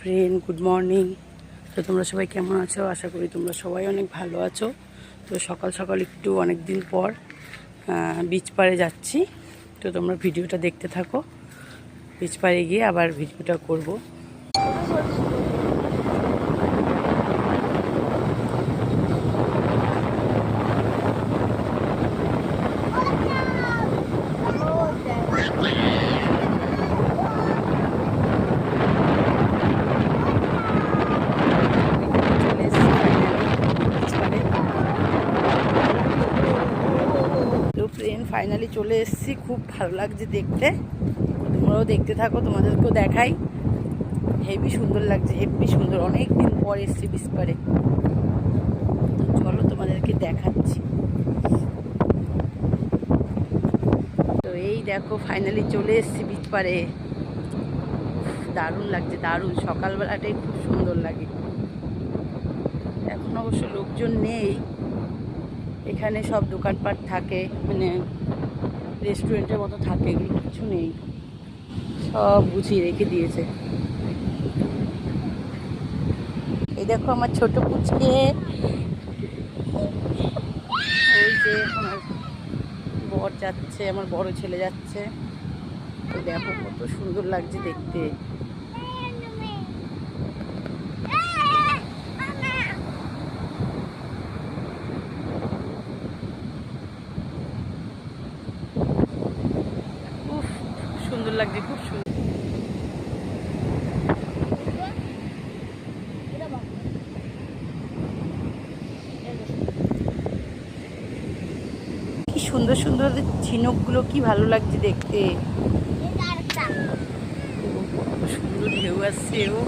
Friend, good morning. তো তোমরা সবাই কেমন আছো? আশা করি তোমরা সবাই অনেক ভালো আছো। তো সকাল সকাল একটু অনেক দিন পর বিচ পাড়ে যাচ্ছি। তো তোমরা ভিডিওটা দেখতে থাকো। বিচ পাড়ে গিয়ে আবার ভিডিওটা করব। ফাইনালি চলে এসেছি, খুব ভালো লাগছে দেখতে। তোমরাও দেখতে থাকো, তোমাদেরকেও দেখাই। হেভি সুন্দর লাগছে, হেভি সুন্দর। অনেক দিন পর এসেছি বিচ পাড়ে। তো চলো তোমাদেরকে দেখাচ্ছি। তো এই দেখো ফাইনালি চলে এসেছি বিচ পাড়ে। দারুণ লাগছে, দারুণ। সকালবেলাটাই খুব সুন্দর লাগে। এখন অবশ্য লোকজন নেই, এখানে সব দোকানপাট থাকে, মানে রেস্টুরেন্টের মতো থাকে, এগুলো কিছু নেই, সব গুছিয়ে রেখে দিয়েছে। এই দেখো আমার ছোট পুচকে, ওই যে আমার বর যাচ্ছে, আমার বড় ছেলে যাচ্ছে। এই দেখো কত সুন্দর লাগছে দেখতে। খুব সুন্দর লাগছে, খুব সুন্দর। কি সুন্দর সুন্দর ঝিনুকগুলো, কি ভালো লাগছে দেখতে। কত সুন্দর ঢেউ আসছে। ও